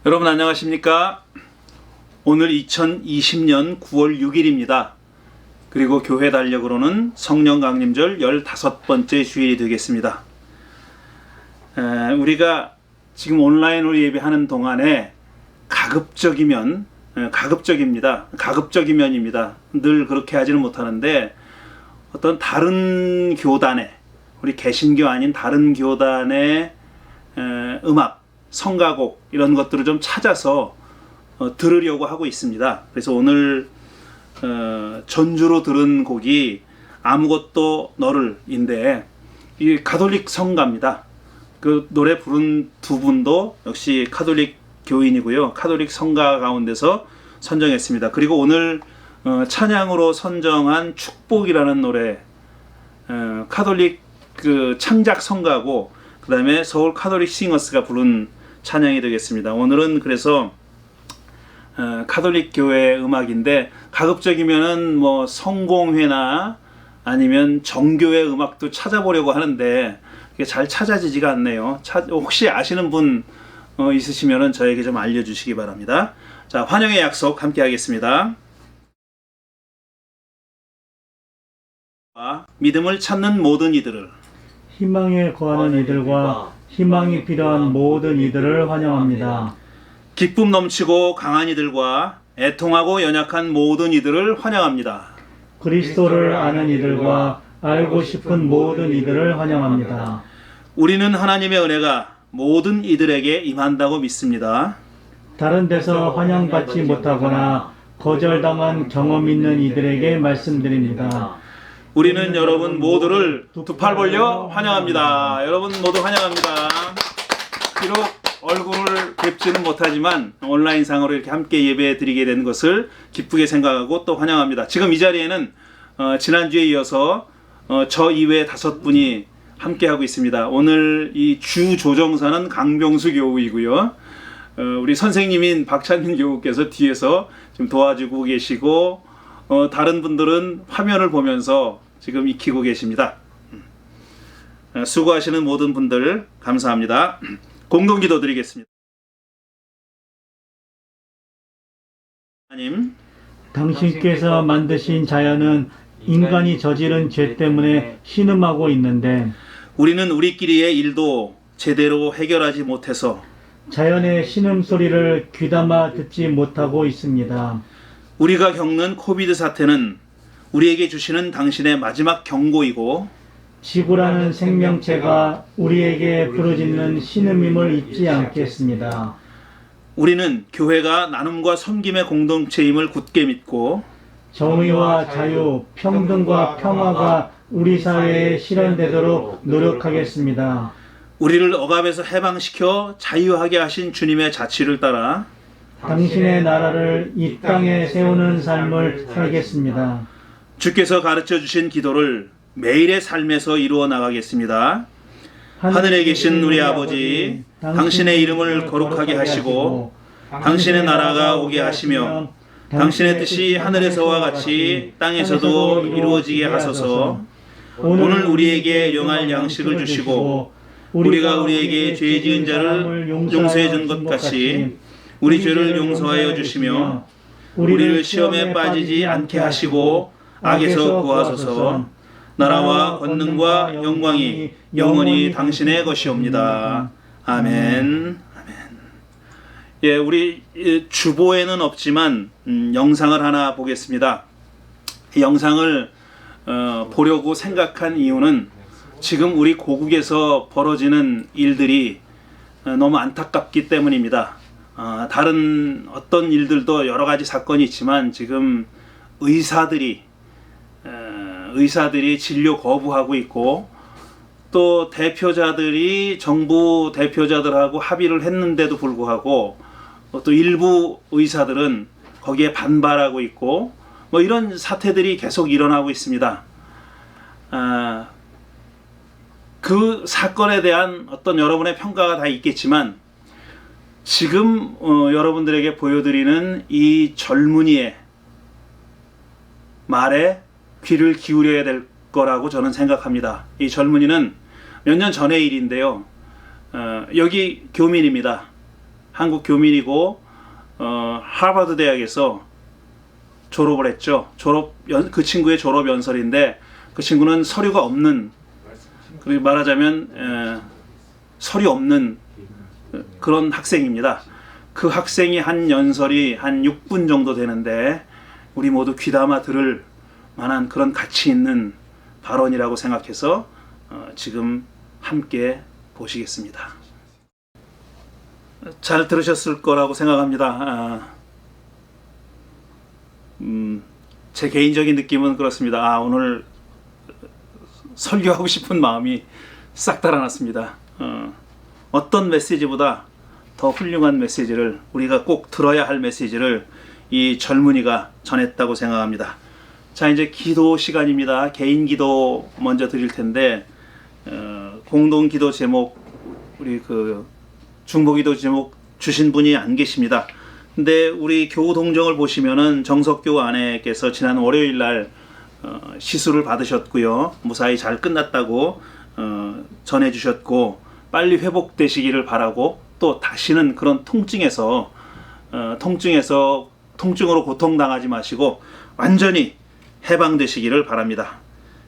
여러분 안녕하십니까? 오늘 2020년 9월 6일입니다. 그리고 교회 달력으로는 성령 강림절 15번째 주일이 되겠습니다. 우리가 지금 온라인으로 예배하는 동안에 가급적이면입니다. 늘 그렇게 하지는 못하는데 어떤 다른 교단의, 우리 개신교 아닌 다른 교단의 음악, 성가곡 이런 것들을 좀 찾아서 들으려고 하고 있습니다. 그래서 오늘 전주로 들은 곡이 아무것도 너를인데 이 가톨릭 성가입니다. 그 노래 부른 두 분도 역시 가톨릭 교인이고요. 가톨릭 성가 가운데서 선정했습니다. 그리고 오늘 찬양으로 선정한 축복이라는 노래, 가톨릭 그 창작 성가고 그 다음에 서울 카톨릭 싱어스가 부른 찬양이 되겠습니다. 오늘은 그래서 카톨릭 교회 음악인데 가급적이면은 뭐 성공회나 아니면 정교회 음악도 찾아보려고 하는데 이게 잘 찾아지지가 않네요. 혹시 아시는 분 있으시면은 저에게 좀 알려주시기 바랍니다. 자, 환영의 약속 함께 하겠습니다. 믿음을 찾는 모든 이들을, 희망에 거하는 이들과 희망이 필요한 모든 이들을 환영합니다. 기쁨 넘치고 강한 이들과 애통하고 연약한 모든 이들을 환영합니다. 그리스도를 아는 이들과 알고 싶은 모든 이들을 환영합니다. 우리는 하나님의 은혜가 모든 이들에게 임한다고 믿습니다. 다른 데서 환영받지 못하거나 거절당한 경험 있는 이들에게 말씀드립니다. 우리는 여러분 모두를 두 팔 벌려 환영합니다. 여러분 모두 환영합니다. 비록 얼굴을 뵙지는 못하지만 온라인상으로 이렇게 함께 예배 드리게 된 것을 기쁘게 생각하고 또 환영합니다. 지금 이 자리에는 지난주에 이어서 저 이외에 5분이 함께 하고 있습니다. 오늘 이 주 조정사는 강병수 교우이고요. 우리 선생님인 박찬민 교우께서 뒤에서 지금 도와주고 계시고 다른 분들은 화면을 보면서 지금 익히고 계십니다. 수고하시는 모든 분들 감사합니다. 공동기도 드리겠습니다. 하나님, 당신께서 만드신 자연은 인간이 저지른 죄 때문에 신음하고 있는데 우리는 우리끼리의 일도 제대로 해결하지 못해서 자연의 신음소리를 귀담아 듣지 못하고 있습니다. 우리가 겪는 코비드 사태는 우리에게 주시는 당신의 마지막 경고이고 지구라는 생명체가 우리에게 부르짖는 신음임을 잊지 않겠습니다. 우리는 교회가 나눔과 섬김의 공동체임을 굳게 믿고 정의와 자유, 평등과 평화가 우리 사회에 실현되도록 노력하겠습니다. 우리를 억압에서 해방시켜 자유하게 하신 주님의 자치를 따라 당신의 나라를 이 땅에 세우는 삶을 살겠습니다. 주께서 가르쳐 주신 기도를 매일의 삶에서 이루어 나가겠습니다. 하늘에 계신 우리 아버지, 당신의 이름을 거룩하게 하시고 당신의 나라가 오게 하시며 당신의 뜻이 하늘에서와 같이 땅에서도 이루어지게 하소서. 오늘 우리에게 영할 양식을 주시고 우리가 우리에게 죄 지은 자를 용서해 준 것 같이 우리 죄를 용서하여 주시며 우리를 시험에 빠지지 않게 하시고 악에서 구하소서. 나라와 권능과 영광이 영원히 당신의 것이옵니다. 아멘. 예, 우리 주보에는 없지만 영상을 하나 보겠습니다. 이 영상을 보려고 생각한 이유는 지금 우리 고국에서 벌어지는 일들이 너무 안타깝기 때문입니다. 다른 어떤 일들도 여러 가지 사건이 있지만 지금 의사들이 진료 거부하고 있고 또 대표자들이 정부 대표자들하고 합의를 했는데도 불구하고 또 일부 의사들은 거기에 반발하고 있고 뭐 이런 사태들이 계속 일어나고 있습니다. 그 사건에 대한 어떤 여러분의 평가가 다 있겠지만 지금 여러분들에게 보여드리는 이 젊은이의 말에 귀를 기울여야 될 거라고 저는 생각합니다. 이 젊은이는 몇 년 전의 일인데요. 여기 교민입니다. 한국 교민이고 하버드 대학에서 졸업을 했죠. 그 친구의 졸업 연설인데 그 친구는 서류가 없는, 그리고 말하자면 서류 없는 그런 학생입니다. 그 학생이 한 연설이 한 6분 정도 되는데 우리 모두 귀담아 들을 만한 그런 가치 있는 발언이라고 생각해서 지금 함께 보시겠습니다. 잘 들으셨을 거라고 생각합니다. 제 개인적인 느낌은 그렇습니다. 오늘 설교하고 싶은 마음이 싹 달아났습니다. 어떤 메시지보다 더 훌륭한 메시지를, 우리가 꼭 들어야 할 메시지를 이 젊은이가 전했다고 생각합니다. 자, 이제 기도 시간입니다. 개인 기도 먼저 드릴 텐데 공동 기도 제목, 우리 중보 기도 제목 주신 분이 안 계십니다. 근데 우리 교우 동정을 보시면은 정석교 아내께서 지난 월요일 날 시술을 받으셨고요. 무사히 잘 끝났다고 전해 주셨고, 빨리 회복되시기를 바라고, 또 다시는 그런 통증으로 고통당하지 마시고 완전히 해방되시기를 바랍니다.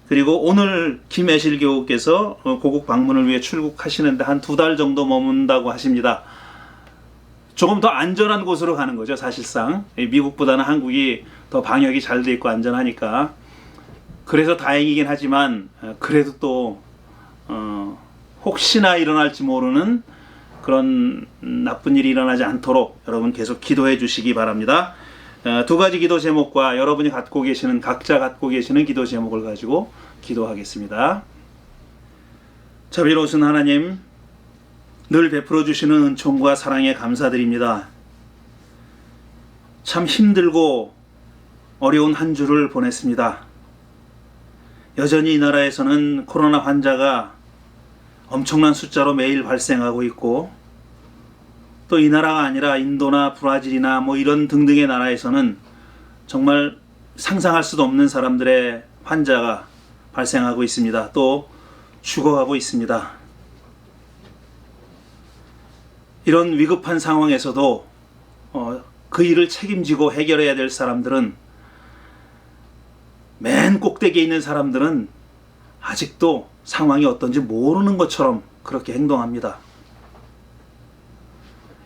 그리고 오늘 김애실 교우께서 고국 방문을 위해 출국하시는데 한 2달 정도 머문다고 하십니다. 조금 더 안전한 곳으로 가는 거죠. 사실상 미국보다는 한국이 더 방역이 잘 돼 있고 안전하니까. 그래서 다행이긴 하지만 그래도 또 혹시나 일어날지 모르는 그런 나쁜 일이 일어나지 않도록 여러분 계속 기도해 주시기 바랍니다. 2가지 기도 제목과 여러분이 각자 갖고 계시는 기도 제목을 가지고 기도하겠습니다. 자비로우신 하나님, 늘 베풀어 주시는 은총과 사랑에 감사드립니다. 참 힘들고 어려운 한 주를 보냈습니다. 여전히 이 나라에서는 코로나 환자가 엄청난 숫자로 매일 발생하고 있고, 또 이 나라가 아니라 인도나 브라질이나 이런 등등의 나라에서는 정말 상상할 수도 없는 사람들의 환자가 발생하고 있습니다. 또 죽어가고 있습니다. 이런 위급한 상황에서도 그 일을 책임지고 해결해야 될 사람들은, 맨 꼭대기에 있는 사람들은 아직도 상황이 어떤지 모르는 것처럼 그렇게 행동합니다.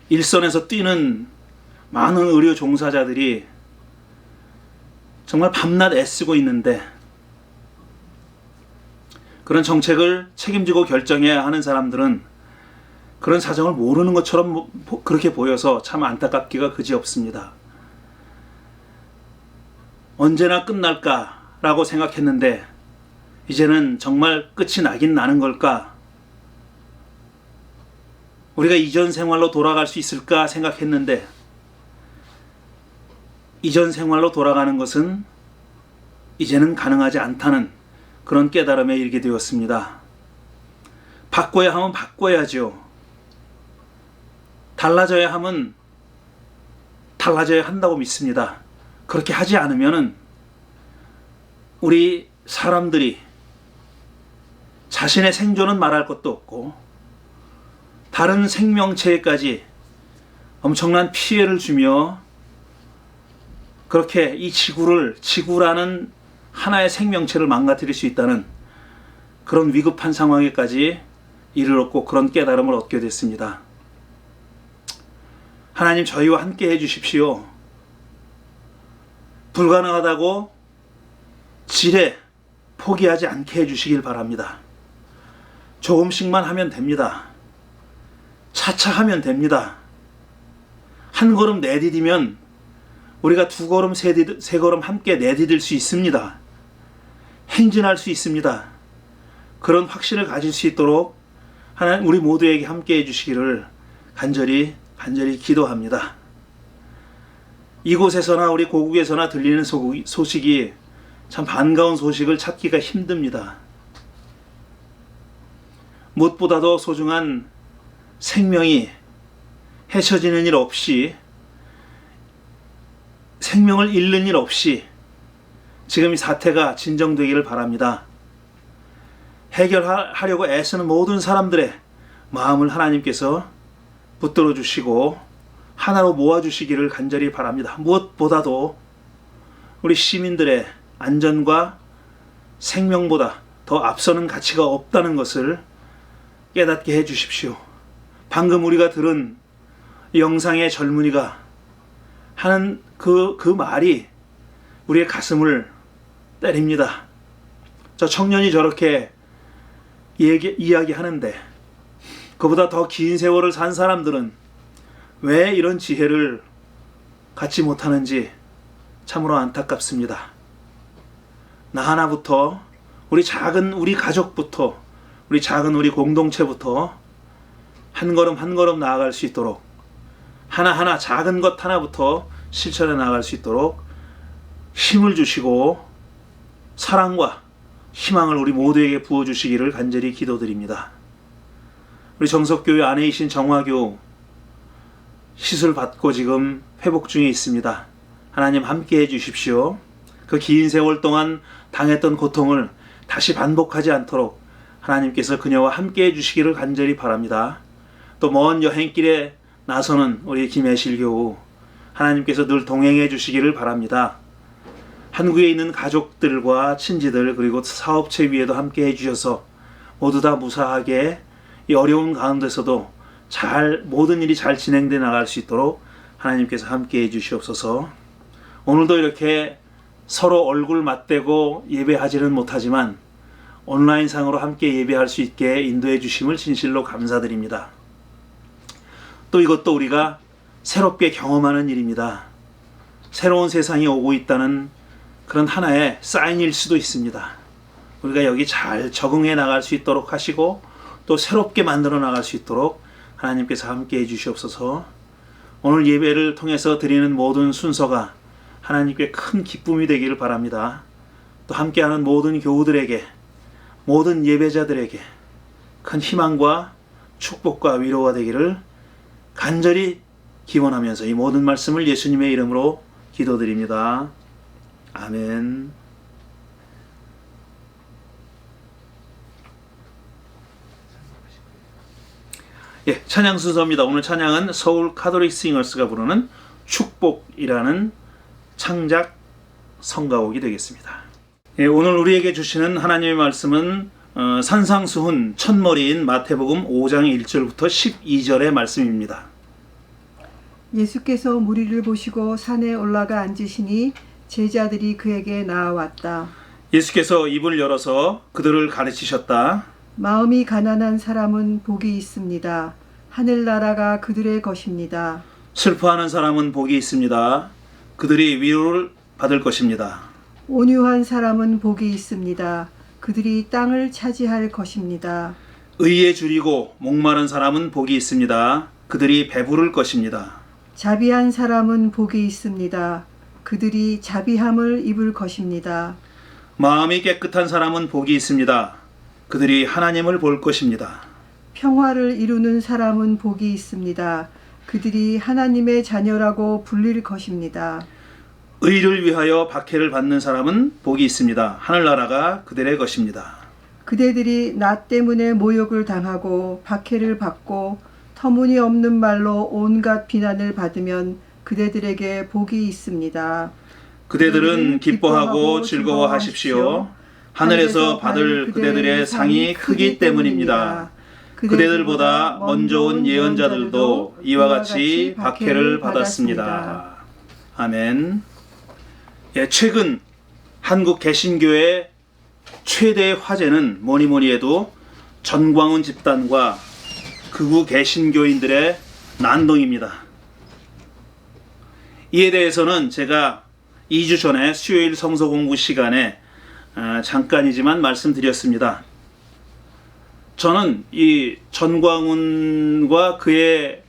일선에서 뛰는 많은 의료 종사자들이 정말 밤낮 애쓰고 있는데, 그런 정책을 책임지고 결정해야 하는 사람들은 그런 사정을 모르는 것처럼 그렇게 보여서 참 안타깝기가 그지없습니다. 언제나 끝날까라고 생각했는데 이제는 정말 끝이 나긴 나는 걸까? 우리가 이전 생활로 돌아갈 수 있을까 생각했는데, 이전 생활로 돌아가는 것은 이제는 가능하지 않다는 그런 깨달음에 이르게 되었습니다. 바꿔야 하면 바꿔야죠. 달라져야 하면 달라져야 한다고 믿습니다. 그렇게 하지 않으면은 우리 사람들이 자신의 생존은 말할 것도 없고 다른 생명체에까지 엄청난 피해를 주며 그렇게 이 지구라는 하나의 생명체를 망가뜨릴 수 있다는 그런 위급한 상황에까지 이르렀고, 그런 깨달음을 얻게 됐습니다. 하나님, 저희와 함께 해주십시오. 불가능하다고 지레 포기하지 않게 해주시길 바랍니다. 조금씩만 하면 됩니다. 차차 하면 됩니다. 한 걸음 내디디면 우리가 2걸음, 3걸음 함께 내디딜 수 있습니다. 행진할 수 있습니다. 그런 확신을 가질 수 있도록 하나님 우리 모두에게 함께 해주시기를 간절히 기도합니다. 이곳에서나 우리 고국에서나 들리는 소식이 참 반가운 소식을 찾기가 힘듭니다. 무엇보다도 소중한 생명이 해쳐지는 일 없이, 생명을 잃는 일 없이 지금 이 사태가 진정되기를 바랍니다. 해결하려고 애쓰는 모든 사람들의 마음을 하나님께서 붙들어 주시고 하나로 모아주시기를 간절히 바랍니다. 무엇보다도 우리 시민들의 안전과 생명보다 더 앞서는 가치가 없다는 것을 깨닫게 해주십시오. 방금 우리가 들은 영상의 젊은이가 하는 그 말이 우리의 가슴을 때립니다. 저 청년이 저렇게 이야기하는데 그보다 더 긴 세월을 산 사람들은 왜 이런 지혜를 갖지 못하는지 참으로 안타깝습니다. 나 하나부터, 우리 작은 우리 가족부터, 우리 작은 우리 공동체부터 한 걸음 한 걸음 나아갈 수 있도록, 하나하나 작은 것 하나부터 실천해 나갈 수 있도록 힘을 주시고 사랑과 희망을 우리 모두에게 부어주시기를 간절히 기도드립니다. 우리 정석교회 아내이신 정화교 시술 받고 지금 회복 중에 있습니다. 하나님 함께 해주십시오. 그 긴 세월 동안 당했던 고통을 다시 반복하지 않도록 하나님께서 그녀와 함께 해주시기를 간절히 바랍니다. 또 먼 여행길에 나서는 우리 김혜실 교우 하나님께서 늘 동행해 주시기를 바랍니다. 한국에 있는 가족들과 친지들 그리고 사업체 위에도 함께 해주셔서 모두 다 무사하게 이 어려운 가운데서도 모든 일이 잘 진행돼 나갈 수 있도록 하나님께서 함께 해주시옵소서. 오늘도 이렇게 서로 얼굴 맞대고 예배하지는 못하지만 온라인상으로 함께 예배할 수 있게 인도해 주심을 진실로 감사드립니다. 또 이것도 우리가 새롭게 경험하는 일입니다. 새로운 세상이 오고 있다는 그런 하나의 사인일 수도 있습니다. 우리가 여기 잘 적응해 나갈 수 있도록 하시고 또 새롭게 만들어 나갈 수 있도록 하나님께서 함께 해주시옵소서. 오늘 예배를 통해서 드리는 모든 순서가 하나님께 큰 기쁨이 되기를 바랍니다. 또 함께하는 모든 교우들에게, 모든 예배자들에게 큰 희망과 축복과 위로가 되기를 간절히 기원하면서 이 모든 말씀을 예수님의 이름으로 기도드립니다. 아멘. 예, 찬양 순서입니다. 오늘 찬양은 서울 카톨릭 싱어스가 부르는 축복이라는 창작 성가곡이 되겠습니다. 예, 오늘 우리에게 주시는 하나님의 말씀은 산상수훈 첫머리인 마태복음 5장 1절부터 12절의 말씀입니다. 예수께서 무리를 보시고 산에 올라가 앉으시니 제자들이 그에게 나아왔다. 예수께서 입을 열어서 그들을 가르치셨다. 마음이 가난한 사람은 복이 있습니다. 하늘나라가 그들의 것입니다. 슬퍼하는 사람은 복이 있습니다. 그들이 위로를 받을 것입니다. 온유한 사람은 복이 있습니다. 그들이 땅을 차지할 것입니다. 의에 줄이고 목마른 사람은 복이 있습니다. 그들이 배부를 것입니다. 자비한 사람은 복이 있습니다. 그들이 자비함을 입을 것입니다. 마음이 깨끗한 사람은 복이 있습니다. 그들이 하나님을 볼 것입니다. 평화를 이루는 사람은 복이 있습니다. 그들이 하나님의 자녀라고 불릴 것입니다. 의를 위하여 박해를 받는 사람은 복이 있습니다. 하늘나라가 그들의 것입니다. 그대들이 나 때문에 모욕을 당하고 박해를 받고 터무니없는 말로 온갖 비난을 받으면 그대들에게 복이 있습니다. 그대들은 기뻐하고 즐거워하십시오. 하늘에서 받을 그대들의 상이 크기 때문입니다. 그대들보다 먼저 온 예언자들도 이와 같이 박해를 받았습니다. 아멘. 예, 최근 한국 개신교의 최대의 화제는 뭐니 해도 전광훈 집단과 극우 개신교인들의 난동입니다. 이에 대해서는 제가 2주 전에 수요일 성서 공부 시간에 잠깐이지만 말씀드렸습니다. 저는 이 전광훈과 그의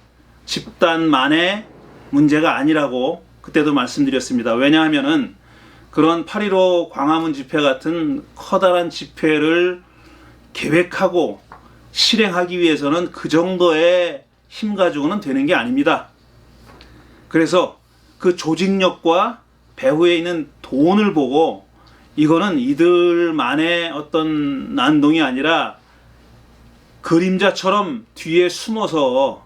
집단만의 문제가 아니라고 그때도 말씀드렸습니다. 왜냐하면은 그런 8.15 광화문 집회 같은 커다란 집회를 계획하고 실행하기 위해서는 그 정도의 힘 가지고는 되는 게 아닙니다. 그래서 그 조직력과 배후에 있는 돈을 보고 이거는 이들만의 어떤 난동이 아니라 그림자처럼 뒤에 숨어서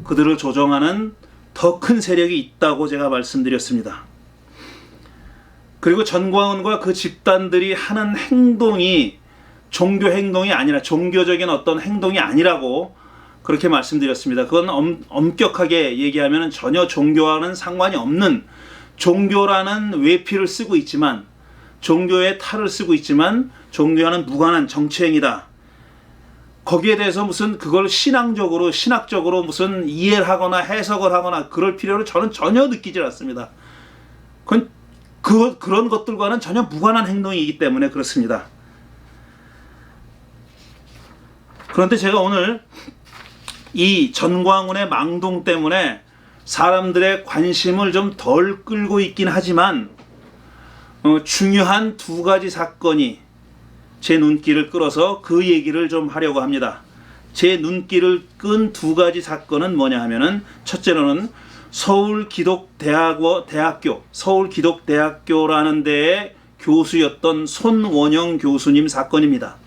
그들을 조정하는 더 큰 세력이 있다고 제가 말씀드렸습니다. 그리고 전광훈과 그 집단들이 하는 행동이 종교 행동이 아니라 종교적인 어떤 행동이 아니라고 그렇게 말씀드렸습니다. 그건 엄격하게 얘기하면 전혀 종교와는 상관이 없는, 종교라는 외피를 쓰고 있지만, 종교의 탈을 쓰고 있지만 종교와는 무관한 정치행위다. 거기에 대해서 무슨 그걸 신학적으로 무슨 이해를 하거나 해석을 하거나 그럴 필요를 저는 전혀 느끼질 않습니다. 그런 것들과는 전혀 무관한 행동이기 때문에 그렇습니다. 그런데 제가 오늘 이 전광훈의 망동 때문에 사람들의 관심을 좀 덜 끌고 있긴 하지만 중요한 두 가지 사건이 제 눈길을 끌어서 그 얘기를 좀 하려고 합니다. 제 눈길을 끈 두 가지 사건은 뭐냐 하면은, 첫째로는 서울기독대학교라는 데의 교수였던 손원영 교수님 사건입니다.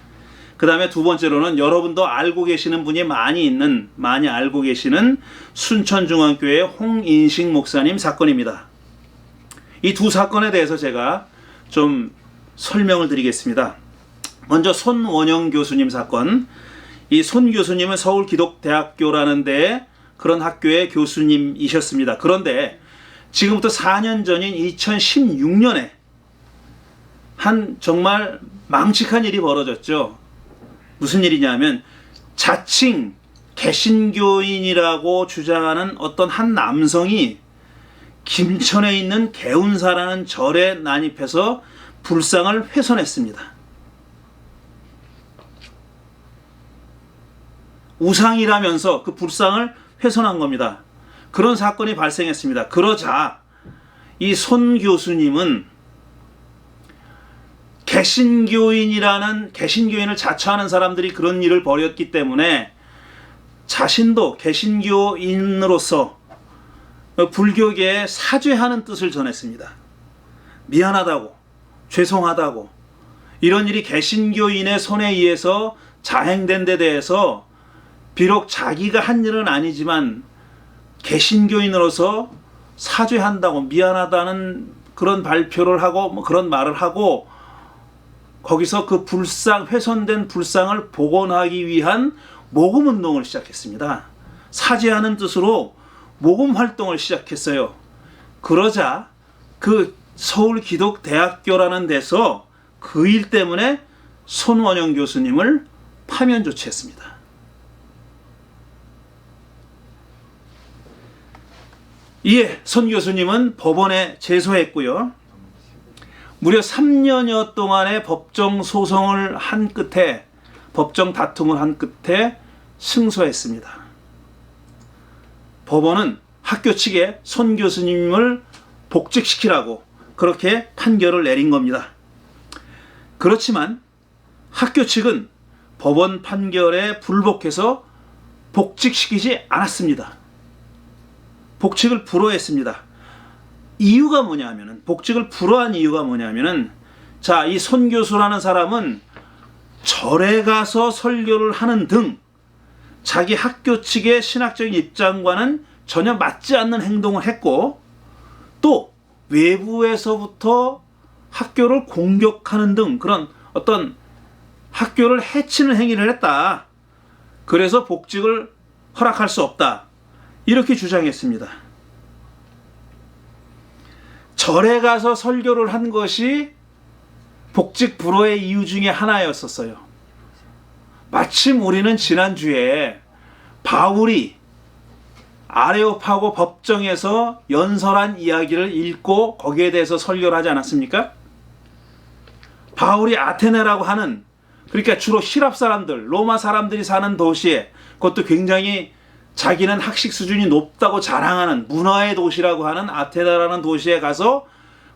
그 다음에 두 번째로는 여러분도 알고 계시는 분이 많이 알고 계시는 순천중앙교회 홍인식 목사님 사건입니다. 이 두 사건에 대해서 제가 좀 설명을 드리겠습니다. 먼저 손원영 교수님 사건. 이 손 교수님은 서울기독대학교라는 데에 그런 학교의 교수님이셨습니다. 그런데 지금부터 4년 전인 2016년에 한 정말 망측한 일이 벌어졌죠. 무슨 일이냐면, 자칭 개신교인이라고 주장하는 어떤 한 남성이 김천에 있는 개운사라는 절에 난입해서 불상을 훼손했습니다. 우상이라면서 그 불상을 훼손한 겁니다. 그런 사건이 발생했습니다. 그러자 이 손 교수님은 개신교인을 자처하는 사람들이 그런 일을 벌였기 때문에 자신도 개신교인으로서 불교계에 사죄하는 뜻을 전했습니다. 미안하다고, 죄송하다고, 이런 일이 개신교인의 손에 의해서 자행된 데 대해서 비록 자기가 한 일은 아니지만 개신교인으로서 사죄한다고, 미안하다는 그런 발표를 하고 그런 말을 하고, 거기서 그 훼손된 불상을 복원하기 위한 모금 운동을 시작했습니다. 사죄하는 뜻으로 모금 활동을 시작했어요. 그러자 그 서울기독대학교라는 데서 그 일 때문에 손원영 교수님을 파면 조치했습니다. 이에 손 교수님은 법원에 제소했고요. 무려 3년여 동안의 법정 다툼을 한 끝에 승소했습니다. 법원은 학교 측에 손 교수님을 복직시키라고 그렇게 판결을 내린 겁니다. 그렇지만 학교 측은 법원 판결에 불복해서 복직시키지 않았습니다. 복직을 불허했습니다. 이유가 뭐냐면은, 복직을 불허한 이유가 뭐냐면은, 자, 이 손 교수라는 사람은 절에 가서 설교를 하는 등 자기 학교 측의 신학적인 입장과는 전혀 맞지 않는 행동을 했고, 또 외부에서부터 학교를 공격하는 등 그런 어떤 학교를 해치는 행위를 했다. 그래서 복직을 허락할 수 없다. 이렇게 주장했습니다. 절에 가서 설교를 한 것이 복직 불허의 이유 중에 하나였었어요. 마침 우리는 지난주에 바울이 아레오파고 법정에서 연설한 이야기를 읽고 거기에 대해서 설교를 하지 않았습니까? 바울이 아테네라고 하는, 그러니까 주로希腊 사람들, 로마 사람들이 사는 도시에, 그것도 굉장히 자기는 학식 수준이 높다고 자랑하는 문화의 도시라고 하는 아테네라는 도시에 가서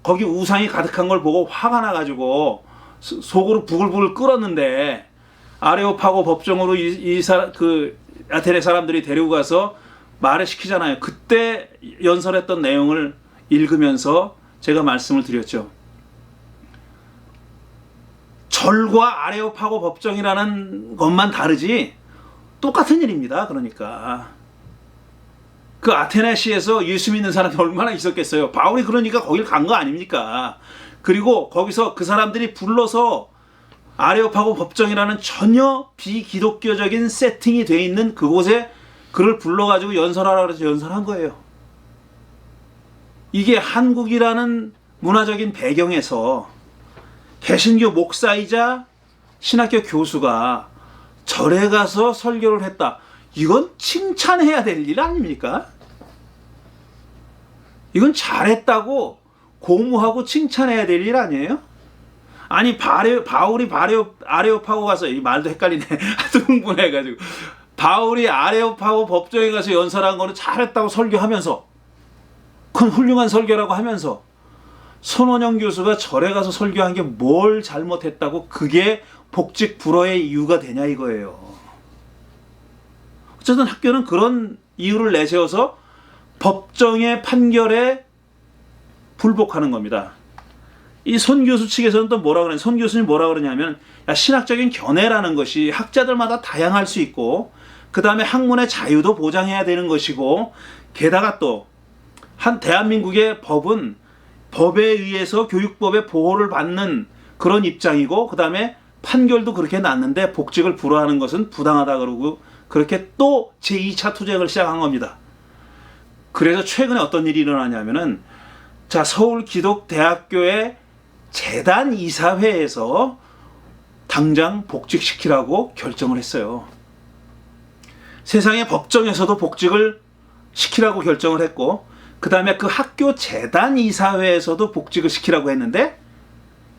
거기 우상이 가득한 걸 보고 화가 나가지고 속으로 부글부글 끓었는데, 아레오파고 법정으로 그 아테네 사람들이 데리고 가서 말을 시키잖아요. 그때 연설했던 내용을 읽으면서 제가 말씀을 드렸죠. 절과 아레오파고 법정이라는 것만 다르지 똑같은 일입니다. 그러니까 그 아테네시에서 예수 믿는 사람이 얼마나 있었겠어요. 바울이 그러니까 거길 간 거 아닙니까? 그리고 거기서 그 사람들이 불러서 아레오파고 법정이라는 전혀 비기독교적인 세팅이 돼 있는 그곳에 그를 불러가지고 연설하라고 해서 연설한 거예요. 이게 한국이라는 문화적인 배경에서 개신교 목사이자 신학교 교수가 절에 가서 설교를 했다. 이건 칭찬해야 될 일 아닙니까? 이건 잘했다고 고무하고 칭찬해야 될 일 아니에요? 아니 바울이 아레오파고 가서 이 말도 헷갈리네. 하도 흥분해가지고 바울이 아레오파고 법정에 가서 연설한 거는 잘했다고 설교하면서 그건 훌륭한 설교라고 하면서 손원영 교수가 절에 가서 설교한 게 뭘 잘못했다고 그게 복직 불허의 이유가 되냐 이거예요. 어쨌든 학교는 그런 이유를 내세워서 법정의 판결에 불복하는 겁니다. 이 손 교수 측에서는 또 뭐라 그러냐? 손 교수님 뭐라 그러냐면 야, 신학적인 견해라는 것이 학자들마다 다양할 수 있고 그 다음에 학문의 자유도 보장해야 되는 것이고 게다가 또 한 대한민국의 법은 법에 의해서 교육법의 보호를 받는 그런 입장이고 그 다음에 판결도 그렇게 났는데 복직을 불허하는 것은 부당하다 그러고 그렇게 또 제2차 투쟁을 시작한 겁니다. 그래서 최근에 어떤 일이 일어나냐면은 자 서울기독대학교의 재단 이사회에서 당장 복직시키라고 결정을 했어요. 세상의 법정에서도 복직을 시키라고 결정을 했고 그 다음에 그 학교 재단 이사회에서도 복직을 시키라고 했는데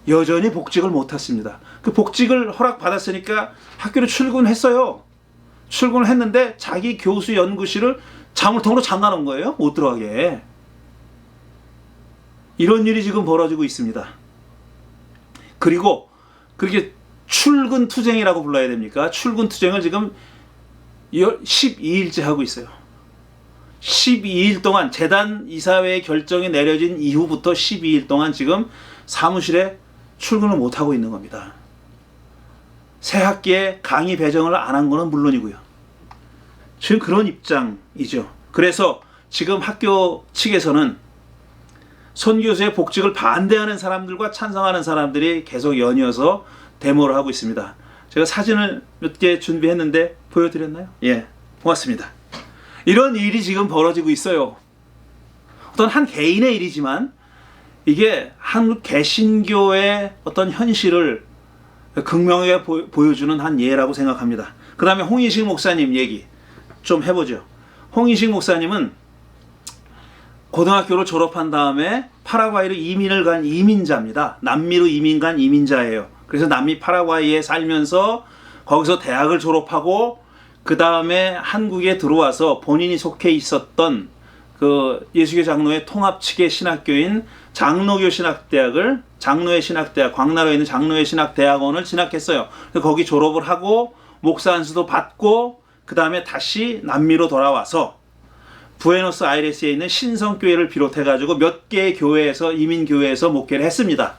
여전히 복직을 못했습니다. 그 복직을 허락받았으니까 학교로 출근했어요. 출근을 했는데 자기 교수 연구실을 자물통으로 잠가놓은 거예요. 못 들어가게. 이런 일이 지금 벌어지고 있습니다. 그리고 그렇게 출근 투쟁이라고 불러야 됩니까? 출근 투쟁을 지금 12일째 하고 있어요. 12일 동안 재단 이사회의 결정이 내려진 이후부터 12일 동안 지금 사무실에 출근을 못하고 있는 겁니다. 새 학기에 강의 배정을 안 한 거는 물론이고요. 지금 그런 입장이죠. 그래서 지금 학교 측에서는 손 교수의 복직을 반대하는 사람들과 찬성하는 사람들이 계속 연이어서 데모를 하고 있습니다. 제가 사진을 몇 개 준비했는데 보여드렸나요? 예, 고맙습니다. 이런 일이 지금 벌어지고 있어요. 어떤 한 개인의 일이지만 이게 한국 개신교의 어떤 현실을 극명하게 보여주는 한 예라고 생각합니다. 그 다음에 홍희식 목사님 얘기 좀 해보죠. 홍희식 목사님은 고등학교를 졸업한 다음에 파라과이로 이민을 간 이민자입니다. 남미로 이민 간 이민자예요. 그래서 남미 파라과이에 살면서 거기서 대학을 졸업하고 그 다음에 한국에 들어와서 본인이 속해 있었던 그 예수교 장로회 통합 측의 신학교인 장로교 신학대학을 장로회 신학대학 광나라에 있는 장로회 신학대학원을 진학했어요. 거기 졸업을 하고 목사 안수도 받고 그 다음에 다시 남미로 돌아와서 부에노스아이레스에 있는 신성교회를 비롯해가지고 몇 개의 교회에서 이민교회에서 목회를 했습니다.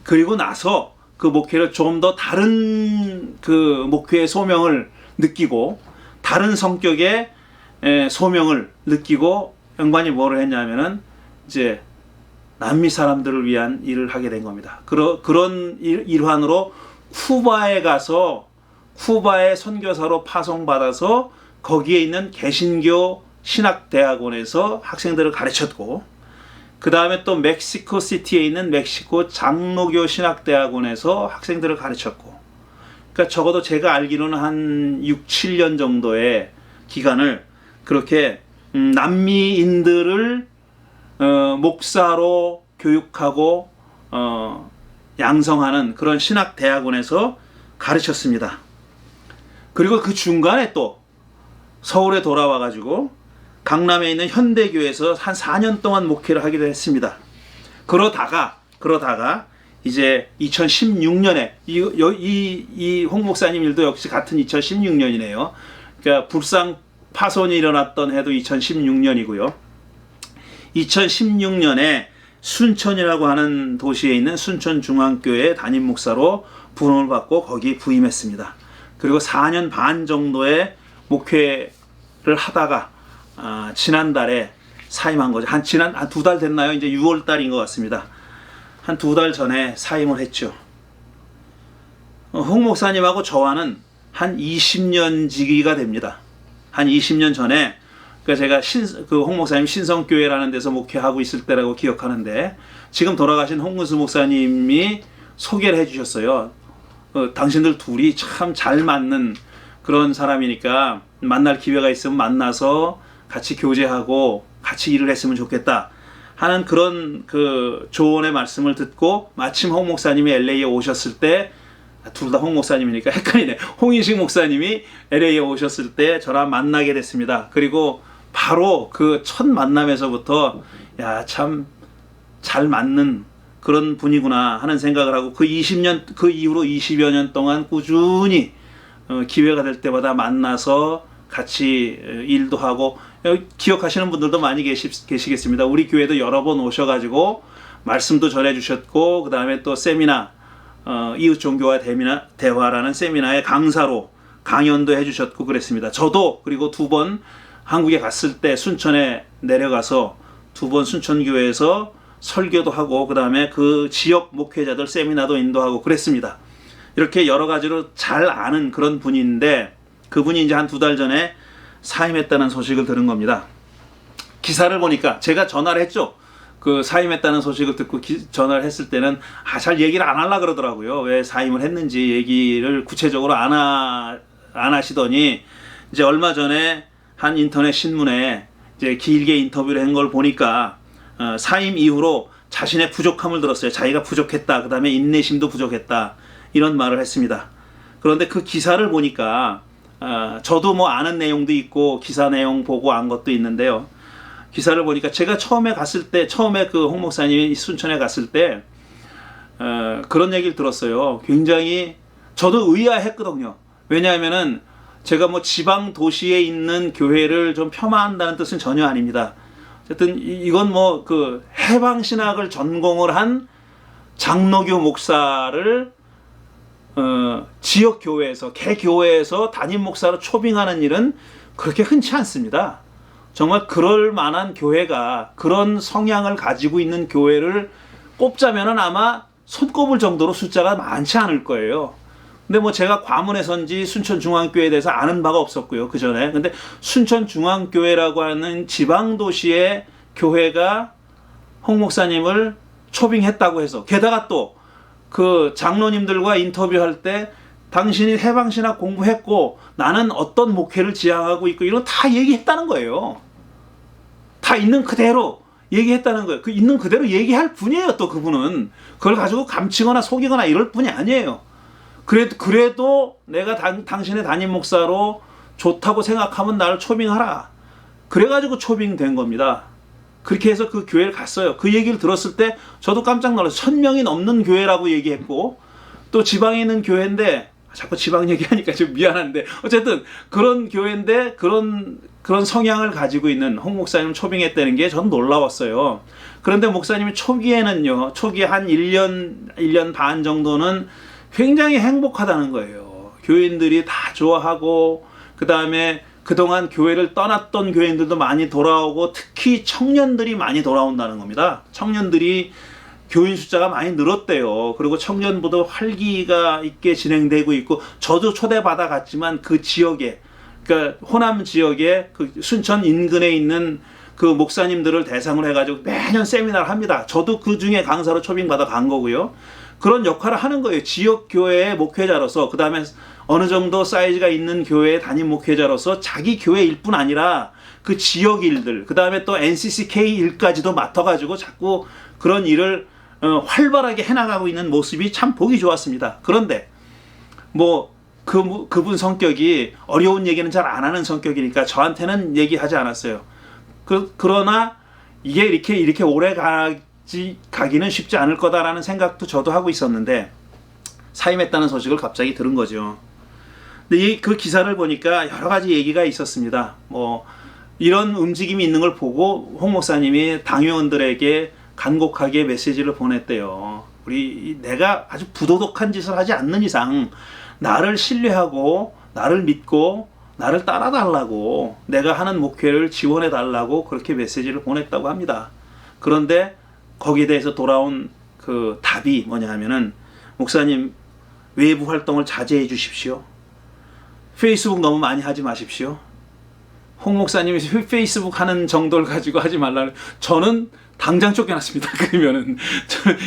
그리고 나서 그 목회를 좀 더 다른 그 목회의 소명을 느끼고 다른 성격의 소명을 느끼고 양반이 뭐를 했냐면은 이제 남미 사람들을 위한 일을 하게 된 겁니다. 그런 일환으로 쿠바에 가서 쿠바의 선교사로 파송받아서 거기에 있는 개신교 신학대학원에서 학생들을 가르쳤고 그 다음에 또 멕시코 시티에 있는 멕시코 장로교 신학대학원에서 학생들을 가르쳤고 그러니까 적어도 제가 알기로는 한 6, 7년 정도의 기간을 그렇게 남미인들을 목사로 교육하고 양성하는 그런 신학대학원에서 가르쳤습니다. 그리고 그 중간에 또 서울에 돌아와 가지고 강남에 있는 현대교회에서 한 4년 동안 목회를 하기도 했습니다. 그러다가 이제 2016년에 이 홍 목사님 일도 역시 같은 2016년이네요. 그러니까 불상 파손이 일어났던 해도 2016년이고요. 2016년에 순천이라고 하는 도시에 있는 순천중앙교회 담임 목사로 부름을 받고 거기 부임했습니다. 그리고 4년 반 정도의 목회를 하다가 지난달에 사임한 거죠. 한 2달 됐나요? 이제 6월 달인 것 같습니다. 한 2달 전에 사임을 했죠. 홍 목사님하고 저와는 한 20년 지기가 됩니다. 한 20년 전에, 그러니까 제가 홍 목사님 신성교회라는 데서 목회하고 있을 때라고 기억하는데, 지금 돌아가신 홍근수 목사님이 소개를 해주셨어요. 당신들 둘이 참 잘 맞는 그런 사람이니까 만날 기회가 있으면 만나서 같이 교제하고 같이 일을 했으면 좋겠다 하는 그런 그 조언의 말씀을 듣고, 마침 홍 목사님이 LA에 오셨을 때, 둘 다 홍 목사님이니까 헷갈리네. 홍인식 목사님이 LA에 오셨을 때 저랑 만나게 됐습니다. 그리고 바로 그 첫 만남에서부터 야, 참 잘 맞는 그런 분이구나 하는 생각을 하고, 그 이후로 20여 년 동안 꾸준히 기회가 될 때마다 만나서 같이 일도 하고, 기억하시는 분들도 많이 계시겠습니다. 우리 교회도 여러 번 오셔가지고 말씀도 전해주셨고, 그 다음에 또 세미나, 이웃 종교와 대화라는 세미나의 강사로 강연도 해주셨고 그랬습니다. 저도 그리고 2번 한국에 갔을 때 순천에 내려가서 2번 순천교회에서 설교도 하고, 그 다음에 그 지역 목회자들 세미나도 인도하고 그랬습니다. 이렇게 여러 가지로 잘 아는 그런 분인데, 그분이 이제 한 2달 전에 사임했다는 소식을 들은 겁니다. 기사를 보니까 제가 전화를 했죠. 그 사임했다는 소식을 듣고 전화를 했을 때는 잘 얘기를 안 하려고 그러더라고요. 왜 사임을 했는지 얘기를 구체적으로 안 하시더니, 이제 얼마 전에 한 인터넷 신문에 이제 길게 인터뷰를 한 걸 보니까 사임 이후로 자신의 부족함을 들었어요. 자기가 부족했다. 그 다음에 인내심도 부족했다. 이런 말을 했습니다. 그런데 그 기사를 보니까 저도 뭐 아는 내용도 있고 기사 내용 보고 안 것도 있는데요. 기사를 보니까 제가 처음에 그 홍 목사님이 순천에 갔을 때 그런 얘기를 들었어요. 굉장히 저도 의아했거든요. 왜냐하면은 제가 뭐 지방 도시에 있는 교회를 좀 폄하한다는 뜻은 전혀 아닙니다. 어쨌든 이건 뭐 그 해방 신학을 전공을 한 장로교 목사를 지역 교회에서, 개교회에서 담임 목사로 초빙하는 일은 그렇게 흔치 않습니다. 정말 그럴 만한 교회가, 그런 성향을 가지고 있는 교회를 꼽자면은 아마 손꼽을 정도로 숫자가 많지 않을 거예요. 근데 뭐 제가 과문에선지 순천중앙교회에 대해서 아는 바가 없었고요, 그 전에. 근데 순천중앙교회라고 하는 지방도시의 교회가 홍 목사님을 초빙했다고 해서, 게다가 또 그 장로님들과 인터뷰할 때 당신이 해방신학 공부했고 나는 어떤 목회를 지향하고 있고 이런 다 얘기했다는 거예요. 다 있는 그대로 얘기했다는 거예요. 그 있는 그대로 얘기할 분이에요. 또 그분은 그걸 가지고 감추거나 속이거나 이럴 분이 아니에요. 그래도 내가 당신의 담임 목사로 좋다고 생각하면 나를 초빙하라. 그래가지고 초빙된 겁니다. 그렇게 해서 그 교회를 갔어요. 그 얘기를 들었을 때 저도 깜짝 놀랐어요. 1000명이 넘는 교회라고 얘기했고, 또 지방에 있는 교회인데, 자꾸 지방 얘기하니까 좀 미안한데, 어쨌든 그런 교회인데 그런 성향을 가지고 있는 홍 목사님을 초빙했다는 게 전 놀라웠어요. 그런데 목사님이 초기에 한 1년 반 정도는 굉장히 행복하다는 거예요. 교인들이 다 좋아하고, 그 다음에 그동안 교회를 떠났던 교인들도 많이 돌아오고, 특히 청년들이 많이 돌아온다는 겁니다. 청년들이 교인 숫자가 많이 늘었대요. 그리고 청년부도 활기가 있게 진행되고 있고, 저도 초대받아 갔지만 그 지역에, 그러니까 호남 지역에 그 순천 인근에 있는 그 목사님들을 대상으로 해가지고 매년 세미나를 합니다. 저도 그 중에 강사로 초빙받아 간 거고요. 그런 역할을 하는 거예요. 지역 교회의 목회자로서, 그 다음에 어느 정도 사이즈가 있는 교회의 담임 목회자로서 자기 교회 일뿐 아니라 그 지역 일들, 그 다음에 또 NCCK 일까지도 맡아가지고 자꾸 그런 일을 활발하게 해나가고 있는 모습이 참 보기 좋았습니다. 그런데 뭐 그분 성격이 어려운 얘기는 잘 안 하는 성격이니까 저한테는 얘기하지 않았어요. 그러나 이게 이렇게 오래 가기는 쉽지 않을 거다라는 생각도 저도 하고 있었는데, 사임했다는 소식을 갑자기 들은 거죠. 근데 그 기사를 보니까 여러 가지 얘기가 있었습니다. 뭐 이런 움직임이 있는 걸 보고 홍 목사님이 당회원들에게 간곡하게 메시지를 보냈대요. 내가 아주 부도덕한 짓을 하지 않는 이상 나를 신뢰하고 나를 믿고 나를 따라달라고, 내가 하는 목회를 지원해달라고 그렇게 메시지를 보냈다고 합니다. 그런데 거기에 대해서 돌아온 그 답이 뭐냐 하면은, 목사님 외부 활동을 자제해 주십시오. 페이스북 너무 많이 하지 마십시오. 홍 목사님이 페이스북 하는 정도를 가지고 하지 말라는, 저는 당장 쫓겨났습니다. 그러면은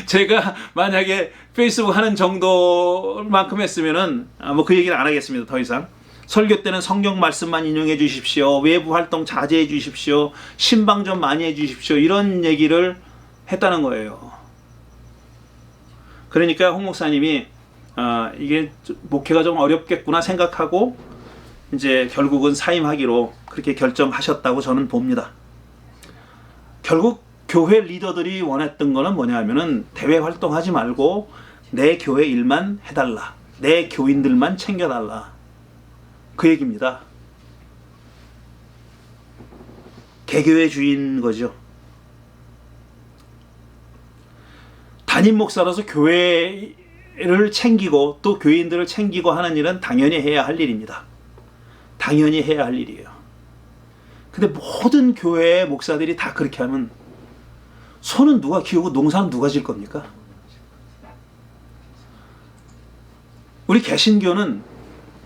제가 만약에 페이스북 하는 정도만큼 했으면은 뭐 그 얘기는 안 하겠습니다. 더 이상. 설교 때는 성경 말씀만 인용해 주십시오. 외부 활동 자제해 주십시오. 신방 좀 많이 해 주십시오. 이런 얘기를 했다는 거예요. 그러니까 홍 목사님이 이게 목회가 좀 어렵겠구나 생각하고 이제 결국은 사임하기로 그렇게 결정하셨다고 저는 봅니다. 결국 교회 리더들이 원했던 거는 뭐냐 하면은, 대외 활동하지 말고 내 교회 일만 해달라, 내 교인들만 챙겨달라, 그 얘기입니다. 개교의 주인 거죠. 담임 목사로서 교회를 챙기고 또 교인들을 챙기고 하는 일은 당연히 해야 할 일입니다. 당연히 해야 할 일이에요. 근데 모든 교회의 목사들이 다 그렇게 하면 소는 누가 키우고 농사는 누가 질 겁니까? 우리 개신교는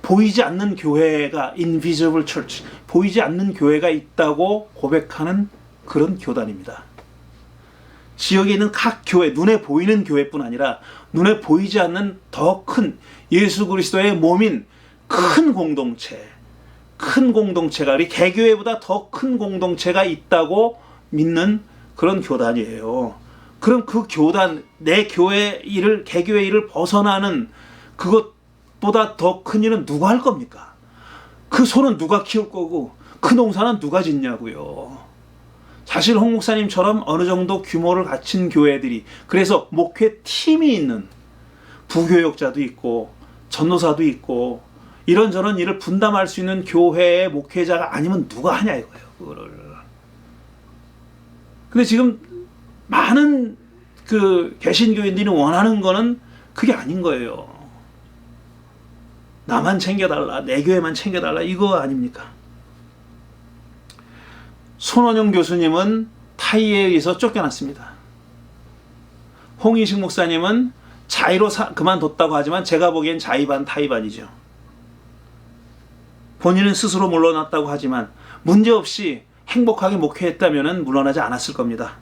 보이지 않는 교회가, invisible church, 보이지 않는 교회가 있다고 고백하는 그런 교단입니다. 지역에 있는 각 교회, 눈에 보이는 교회뿐 아니라 눈에 보이지 않는 더 큰 예수 그리스도의 몸인 큰 공동체, 큰 공동체가, 우리 개교회보다 더 큰 공동체가 있다고 믿는 그런 교단이에요. 그럼 그 교단, 내 교회 일을, 개교회 일을 벗어나는 그것보다 더 큰 일은 누가 할 겁니까? 그 소는 누가 키울 거고 그 농사는 누가 짓냐고요. 사실 홍 목사님처럼 어느 정도 규모를 갖춘 교회들이, 그래서 목회 팀이 있는, 부교역자도 있고 전도사도 있고 이런저런 일을 분담할 수 있는 교회의 목회자가 아니면 누가 하냐 이거예요. 그거를. 근데 지금 많은 그 개신교인들이 원하는 거는 그게 아닌 거예요. 나만 챙겨달라, 내 교회만 챙겨달라, 이거 아닙니까? 손원영 교수님은 타이에 의해서 쫓겨났습니다. 홍인식 목사님은 자의로 그만뒀다고 하지만 제가 보기엔 자의 반 타의 반이죠. 본인은 스스로 물러났다고 하지만 문제없이 행복하게 목회했다면 물러나지 않았을 겁니다.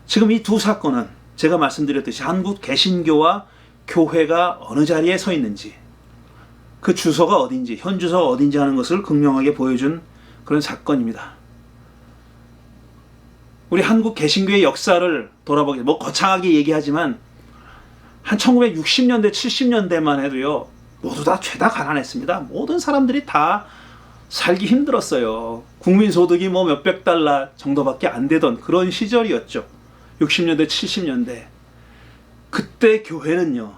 지금 이 두 사건은 제가 말씀드렸듯이 한국 개신교와 교회가 어느 자리에 서 있는지, 그 주소가 어딘지, 현 주소가 어딘지 하는 것을 극명하게 보여준 그런 사건입니다. 우리 한국 개신교의 역사를 돌아보게, 뭐 거창하게 얘기하지만 한 1960년대, 70년대만 해도요, 모두 다 죄다 가난했습니다. 모든 사람들이 다 살기 힘들었어요. 국민소득이 뭐 몇백 달러 정도밖에 안 되던 그런 시절이었죠. 60년대, 70년대. 그때 교회는요,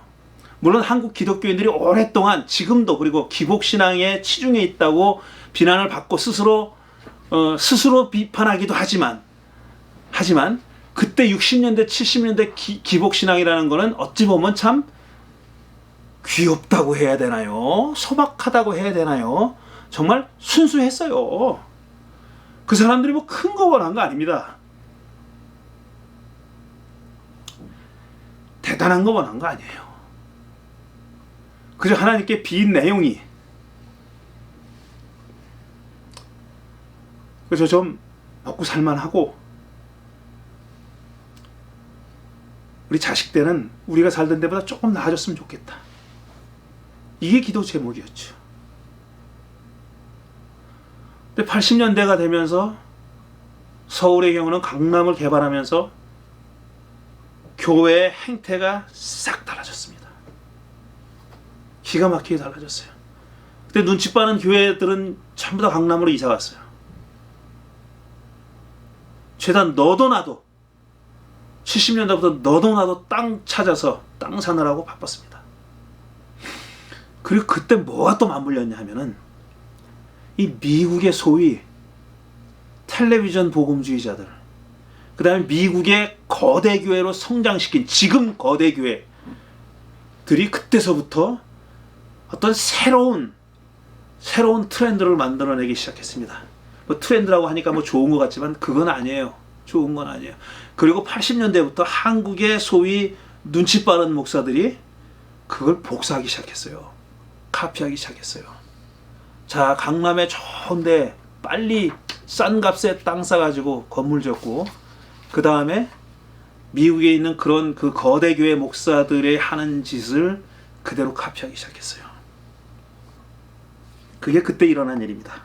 물론 한국 기독교인들이 오랫동안, 지금도, 그리고 기복신앙에 치중해 있다고 비난을 받고 스스로 비판하기도 하지만 그때 60년대, 70년대 기복신앙이라는 거는 어찌 보면 참 귀엽다고 해야 되나요? 소박하다고 해야 되나요? 정말 순수했어요. 그 사람들이 뭐 큰 거 원한 거 아닙니다. 대단한 거 원한 거 아니에요. 그저 하나님께 빈 내용이, 그래서 좀 먹고 살만하고, 우리 자식 때는 우리가 살던 데보다 조금 나아졌으면 좋겠다. 이게 기도 제목이었죠. 근데 80년대가 되면서 서울의 경우는 강남을 개발하면서 교회의 행태가 싹 달라졌습니다. 기가 막히게 달라졌어요. 그때 눈치 빠는 교회들은 전부 다 강남으로 이사 갔어요. 죄다 너도 나도 70년대부터 너도 나도 땅 찾아서 땅 사느라고 바빴습니다. 그리고 그때 뭐가 또 맞물렸냐 하면은 이 미국의 소위 텔레비전 복음주의자들, 그 다음에 미국의 거대 교회로 성장시킨 지금 거대 교회들이 그때서부터 어떤 새로운 새로운 트렌드를 만들어내기 시작했습니다. 뭐 트렌드라고 하니까 뭐 좋은 것 같지만 그건 아니에요. 좋은 건 아니에요. 그리고 80년대부터 한국의 소위 눈치 빠른 목사들이 그걸 복사하기 시작했어요. 카피하기 시작했어요. 자, 강남에 좋은데 빨리 싼 값에 땅 싸가지고 건물 짓고, 그 다음에 미국에 있는 그런 그 거대 교회 목사들의 하는 짓을 그대로 카피하기 시작했어요. 그게 그때 일어난 일입니다.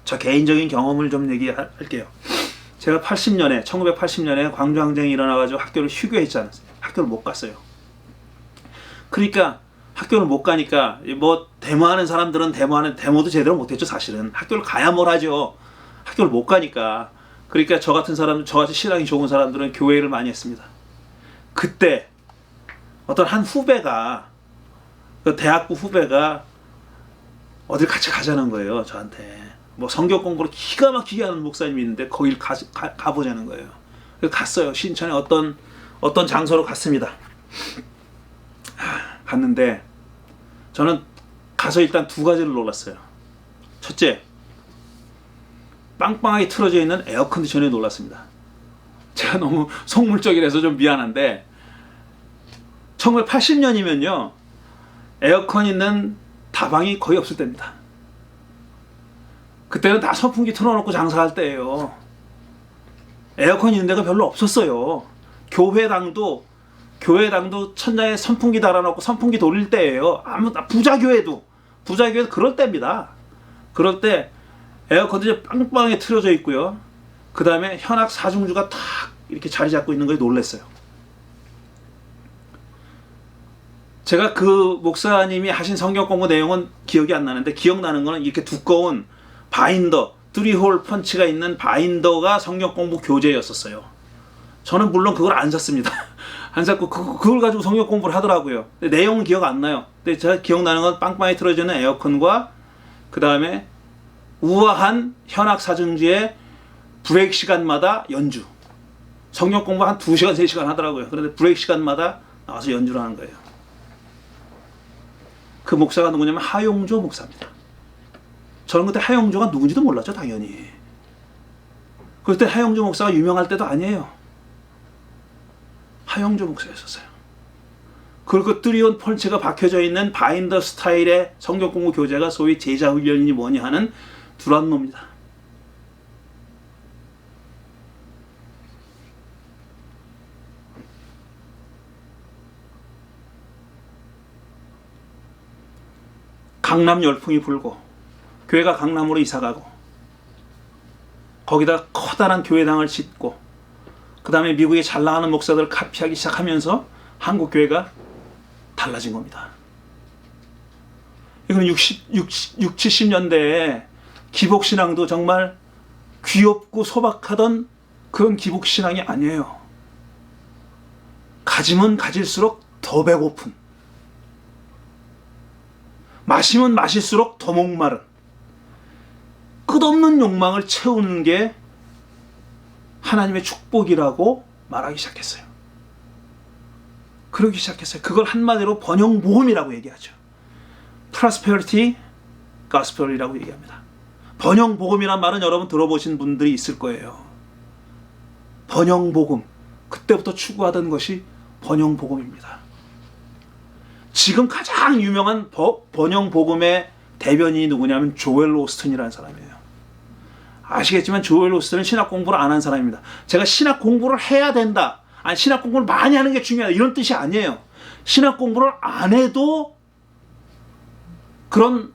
저 개인적인 경험을 좀 얘기할게요. 제가 1980년에 광주항쟁이 일어나가지고 학교를 휴교했지 않았어요. 학교를 못 갔어요. 그러니까 학교를 못 가니까 뭐 데모하는 사람들은 데모도 제대로 못했죠. 사실은 학교를 가야 뭘 하죠. 학교를 못 가니까. 그러니까 저 같은 사람, 저같이 신앙이 좋은 사람들은 교회를 많이 했습니다. 그때 어떤 한 후배가, 그 대학부 후배가 어딜 같이 가자는 거예요. 저한테 뭐 성경 공부를 기가 막히게 하는 목사님이 있는데 거길 가보자는 거예요. 그래서 갔어요. 신천에 어떤 장소로 갔습니다. 갔는데 저는 가서 일단 두 가지를 놀랐어요. 첫째, 빵빵하게 틀어져 있는 에어컨디션에 놀랐습니다. 제가 너무 속물적이라서 좀 미안한데 1980년이면요 에어컨 있는 다방이 거의 없을 때입니다. 그때는 다 선풍기 틀어놓고 장사할 때예요. 에어컨 있는 데가 별로 없었어요. 교회당도 천장에 선풍기 달아놓고 선풍기 돌릴 때예요. 부자교회도 그럴 때입니다. 그럴 때 에어컨도 빵빵하게 틀어져 있고요. 그 다음에 현악 사중주가 탁 이렇게 자리 잡고 있는 거에 놀랐어요. 제가 그 목사님이 하신 성경 공부 내용은 기억이 안 나는데, 기억나는 거는 이렇게 두꺼운 바인더, 3홀 펀치가 있는 바인더가 성경 공부 교재였었어요. 저는 물론 그걸 안 샀습니다. 안 샀고 그걸 가지고 성경 공부를 하더라고요. 근데 내용은 기억 안 나요. 근데 제가 기억나는 건 빵빵하게 틀어지는 에어컨과 그 다음에 우아한 현악 사중지의 브레이크 시간마다 연주. 성경 공부 한 2시간, 3시간 하더라고요. 그런데 브레이크 시간마다 나와서 연주를 하는 거예요. 그 목사가 누구냐면 하용조 목사입니다. 저는 그때 하용조가 누군지도 몰랐죠, 당연히. 그때 하용조 목사가 유명할 때도 아니에요. 하용조 목사였었어요. 그리고 그 뚜리온 펀치가 박혀져 있는 바인더 스타일의 성경 공부 교재가 소위 제자 훈련이니 뭐니 하는 두란노입니다. 강남 열풍이 불고 교회가 강남으로 이사가고 거기다 커다란 교회당을 짓고 그 다음에 미국의 잘 나가는 목사들을 카피하기 시작하면서 한국 교회가 달라진 겁니다. 이건 70년대에 기복신앙도 정말 귀엽고 소박하던 그런 기복신앙이 아니에요. 가지면 가질수록 더 배고픈, 마시면 마실수록 더 목마른, 끝없는 욕망을 채우는 게 하나님의 축복이라고 말하기 시작했어요. 그러기 시작했어요. 그걸 한마디로 번영복음이라고 얘기하죠. Prosperity Gospel이라고 얘기합니다. 번영복음이란 말은 여러분 들어보신 분들이 있을 거예요. 번영복음, 그때부터 추구하던 것이 번영복음입니다. 지금 가장 유명한 번영복음의 대변인이 누구냐면 조엘 오스틴이라는 사람이에요. 아시겠지만 조엘 오스틴은 신학 공부를 안 한 사람입니다. 제가 신학 공부를 해야 된다, 아니 신학 공부를 많이 하는 게 중요하다, 이런 뜻이 아니에요. 신학 공부를 안 해도 그런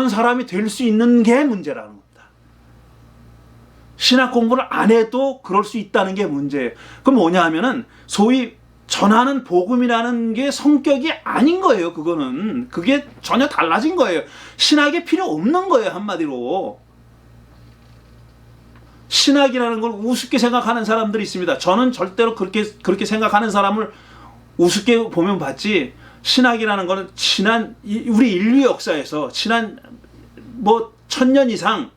사람이 될 수 있는 게 문제라는 겁니다. 신학 공부를 안 해도 그럴 수 있다는 게 문제예요. 그럼 뭐냐 하면은 소위 전하는 복음이라는 게 성격이 아닌 거예요. 그게 전혀 달라진 거예요. 신학이 필요 없는 거예요. 한마디로 신학이라는 걸 우습게 생각하는 사람들이 있습니다. 저는 절대로 그렇게 생각하는 사람을 우습게 보면 봤지, 신학이라는 거는 우리 인류 역사에서 지난 1000년 이상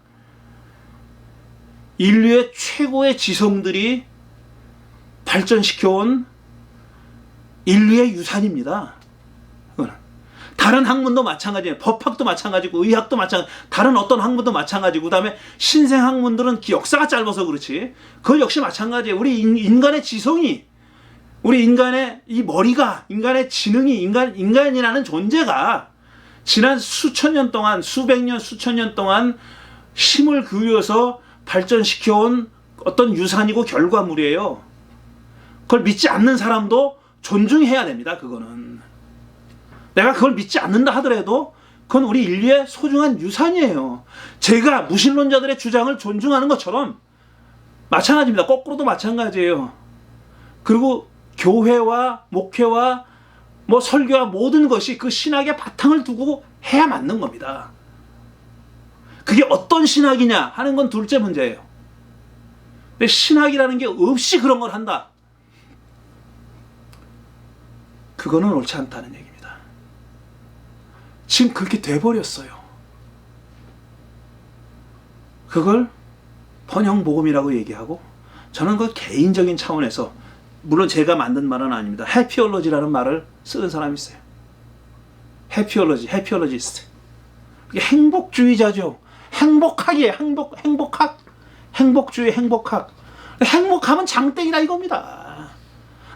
인류의 최고의 지성들이 발전시켜온 인류의 유산입니다. 다른 학문도 마찬가지예요. 법학도 마찬가지고 의학도 마찬가지. 다른 어떤 학문도 마찬가지고 그다음에 신생 학문들은 역사가 짧아서 그렇지. 그건 역시 마찬가지예요. 우리 인간의 지성이 우리 인간의 이 머리가 인간의 지능이 인간이라는 존재가 지난 수천 년 동안 수백 년 수천 년 동안 힘을 기울여서 발전시켜온 어떤 유산이고 결과물이에요. 그걸 믿지 않는 사람도 존중해야 됩니다. 그거는 내가 그걸 믿지 않는다 하더라도 그건 우리 인류의 소중한 유산이에요. 제가 무신론자들의 주장을 존중하는 것처럼 마찬가지입니다. 거꾸로도 마찬가지예요. 그리고 교회와 목회와 뭐 설교와 모든 것이 그 신학의 바탕을 두고 해야 맞는 겁니다. 그게 어떤 신학이냐 하는 건 둘째 문제예요. 근데 신학이라는 게 없이 그런 걸 한다. 그거는 옳지 않다는 얘기입니다. 지금 그렇게 돼버렸어요. 그걸 번영복음이라고 얘기하고 저는 그 개인적인 차원에서 물론 제가 만든 말은 아닙니다. 해피올로지라는 말을 쓰는 사람이 있어요. 해피올로지, 해피올로지스트. 그게 행복주의자죠. 행복학이에요. 행복학. 행복주의, 행복학. 행복하면 장땡이다 이겁니다.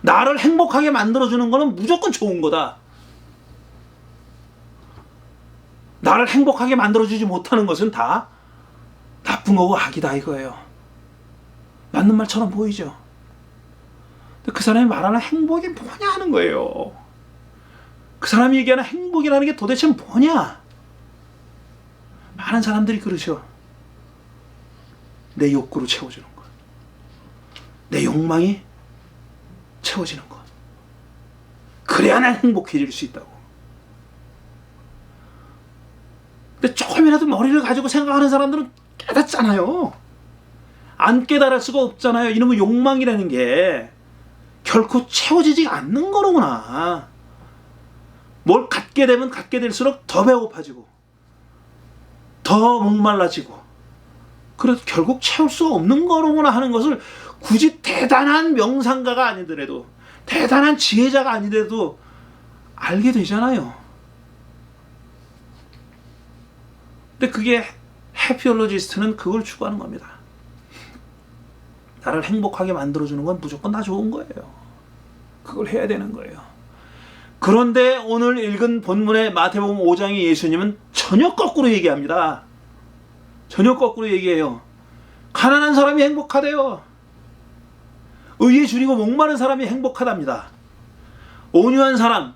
나를 행복하게 만들어주는 거는 무조건 좋은 거다. 나를 행복하게 만들어주지 못하는 것은 다 나쁜 거고 악이다 이거예요. 맞는 말처럼 보이죠. 그 사람이 말하는 행복이 뭐냐 하는 거예요. 그 사람이 얘기하는 행복이라는 게 도대체 뭐냐? 많은 사람들이 그러죠. 내 욕구로 채워주는 것. 내 욕망이 채워지는 것. 그래야 난 행복해질 수 있다고. 근데 조금이라도 머리를 가지고 생각하는 사람들은 깨닫잖아요. 안 깨달을 수가 없잖아요. 이놈의 욕망이라는 게 결코 채워지지 않는 거로구나. 뭘 갖게 되면 갖게 될수록 더 배고파지고 더 목말라지고 그래도 결국 채울 수가 없는 거로구나 하는 것을 굳이 대단한 명상가가 아니더라도 대단한 지혜자가 아니더라도 알게 되잖아요. 근데 그게 해피올로지스트는 그걸 추구하는 겁니다. 나를 행복하게 만들어주는 건 무조건 다 좋은 거예요. 그걸 해야 되는 거예요. 그런데 오늘 읽은 본문의 마태복음 5장의 예수님은 전혀 거꾸로 얘기합니다. 전혀 거꾸로 얘기해요. 가난한 사람이 행복하대요. 의에 줄이고 목마른 사람이 행복하답니다. 온유한 사람,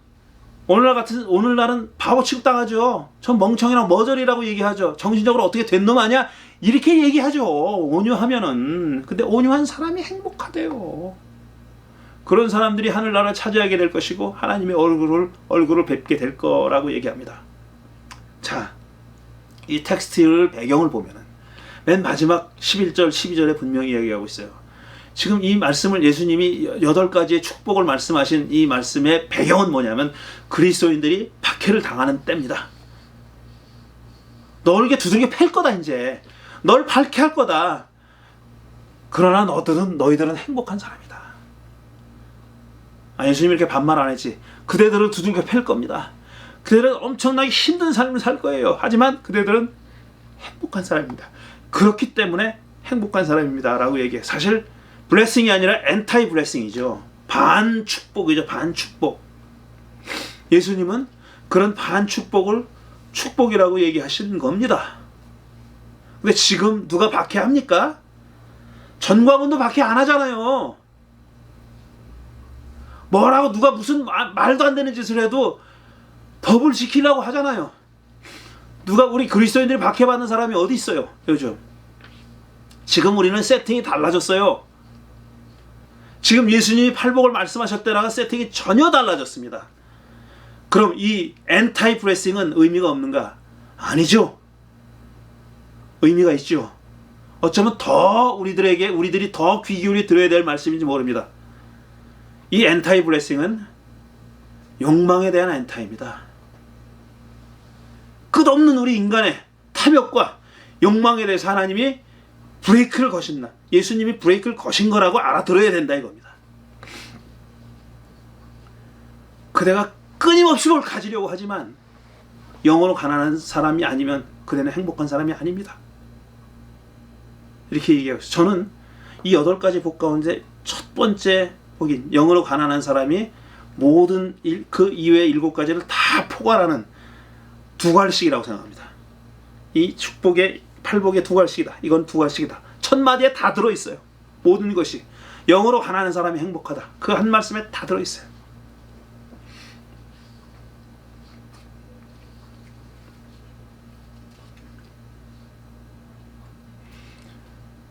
오늘날은 바보 취급당하죠. 전 멍청이랑 머저리라고 얘기하죠. 정신적으로 어떻게 된 놈 아니야? 이렇게 얘기하죠. 온유하면은. 근데 온유한 사람이 행복하대요. 그런 사람들이 하늘나라를 차지하게 될 것이고 하나님의 얼굴을 뵙게 될 거라고 얘기합니다. 자, 이 텍스트를 배경을 보면은 맨 마지막 11절, 12절에 분명히 얘기하고 있어요. 지금 이 말씀을 예수님이 8가지의 축복을 말씀하신 이 말씀의 배경은 뭐냐면 그리스도인들이 박해를 당하는 때입니다. 너에게 두들겨 팰 거다 이제. 널 박해할 거다. 그러나 너희들은 행복한 사람이다. 예수님이 이렇게 반말 안 했지. 그대들을 두들겨 팰 겁니다. 그대들은 엄청나게 힘든 삶을 살 거예요. 하지만 그대들은 행복한 사람입니다. 그렇기 때문에 행복한 사람입니다 라고 얘기해. 사실 블레싱이 아니라 엔타이 블레싱이죠. 반축복이죠. 반축복. 예수님은 그런 반축복을 축복이라고 얘기하시는 겁니다. 근데 지금 누가 박해합니까? 전광훈도 박해 안 하잖아요. 뭐라고 누가 무슨 말도 안 되는 짓을 해도 법을 지키려고 하잖아요. 누가 우리 그리스도인들이 박해받는 사람이 어디 있어요 요즘? 지금 우리는 세팅이 달라졌어요. 지금 예수님이 팔복을 말씀하셨다라가 세팅이 전혀 달라졌습니다. 그럼 이 엔타이 브레싱은 의미가 없는가? 아니죠. 의미가 있죠. 어쩌면 더 우리들이 더 귀 기울여 들어야 될 말씀인지 모릅니다. 이 엔타이 블레싱은 욕망에 대한 엔타입니다. 끝없는 우리 인간의 탐욕과 욕망에 대해서 하나님이 브레이크를 거신다. 예수님이 브레이크를 거신 거라고 알아들어야 된다 이겁니다. 그대가 끊임없이 뭘 가지려고 하지만 영어로 가난한 사람이 아니면 그대는 행복한 사람이 아닙니다. 이렇게 얘기하고 있어요. 저는 이 8가지 복 가운데 첫 번째 복인 영어로 가난한 사람이 모든 그 이외의 7가지를 다 포괄하는 두괄식이라고 생각합니다. 이 축복의 8복의 두괄식이다. 이건 두괄식이다. 첫 마디에 다 들어있어요. 모든 것이 영어로 가난한 사람이 행복하다. 그 한 말씀에 다 들어있어요.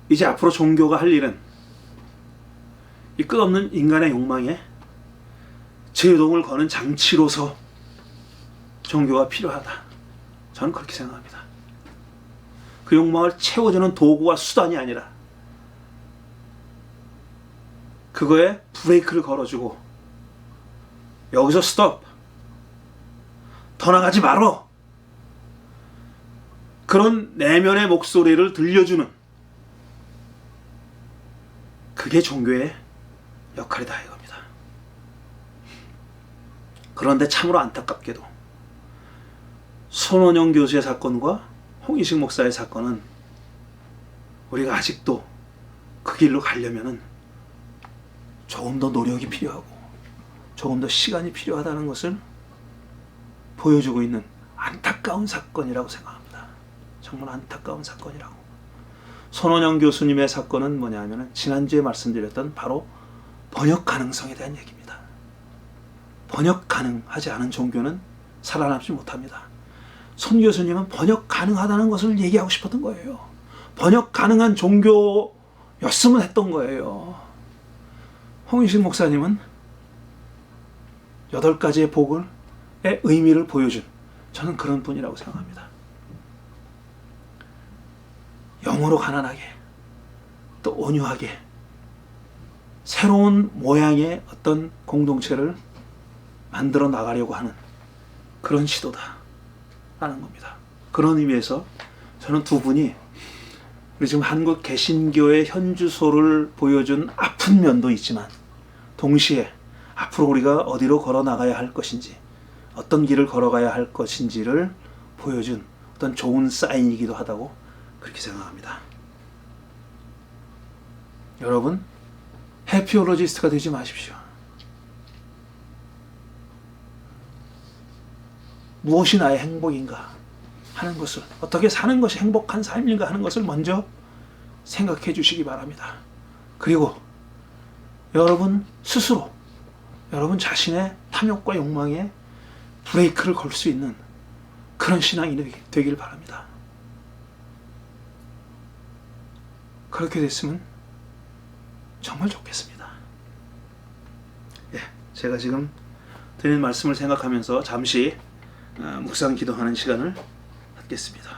이제 앞으로 종교가 할 일은 이 끝없는 인간의 욕망에 제동을 거는 장치로서 종교가 필요하다. 저는 그렇게 생각합니다. 그 욕망을 채워주는 도구와 수단이 아니라 그거에 브레이크를 걸어주고 여기서 스톱, 더 나가지 말어, 그런 내면의 목소리를 들려주는 그게 종교의 역할이다 이겁니다. 그런데 참으로 안타깝게도 손원영 교수의 사건과 홍인식 목사의 사건은 우리가 아직도 그 길로 가려면은 조금 더 노력이 필요하고 조금 더 시간이 필요하다는 것을 보여주고 있는 안타까운 사건이라고 생각합니다. 정말 안타까운 사건이라고. 손원영 교수님의 사건은 뭐냐 하면은 지난주에 말씀드렸던 바로 번역 가능성에 대한 얘기입니다. 번역 가능하지 않은 종교는 살아남지 못합니다. 손 교수님은 번역 가능하다는 것을 얘기하고 싶었던 거예요. 번역 가능한 종교였으면 했던 거예요. 홍인식 목사님은 8가지의 복의 의미를 보여준, 저는 그런 분이라고 생각합니다. 영어로 가난하게, 또 온유하게 새로운 모양의 어떤 공동체를 만들어 나가려고 하는 그런 시도다 라는 겁니다. 그런 의미에서 저는 두 분이 우리 지금 한국 개신교의 현주소를 보여준 아픈 면도 있지만 동시에 앞으로 우리가 어디로 걸어 나가야 할 것인지, 어떤 길을 걸어가야 할 것인지를 보여준 어떤 좋은 사인이기도 하다고 그렇게 생각합니다. 여러분, 해피올로지스트가 되지 마십시오. 무엇이 나의 행복인가 하는 것을, 어떻게 사는 것이 행복한 삶인가 하는 것을 먼저 생각해 주시기 바랍니다. 그리고 여러분 스스로, 여러분 자신의 탐욕과 욕망에 브레이크를 걸 수 있는 그런 신앙이 되길 바랍니다. 그렇게 됐으면 정말 좋겠습니다. 예, 제가 지금 드리는 말씀을 생각하면서 잠시 묵상 기도하는 시간을 갖겠습니다.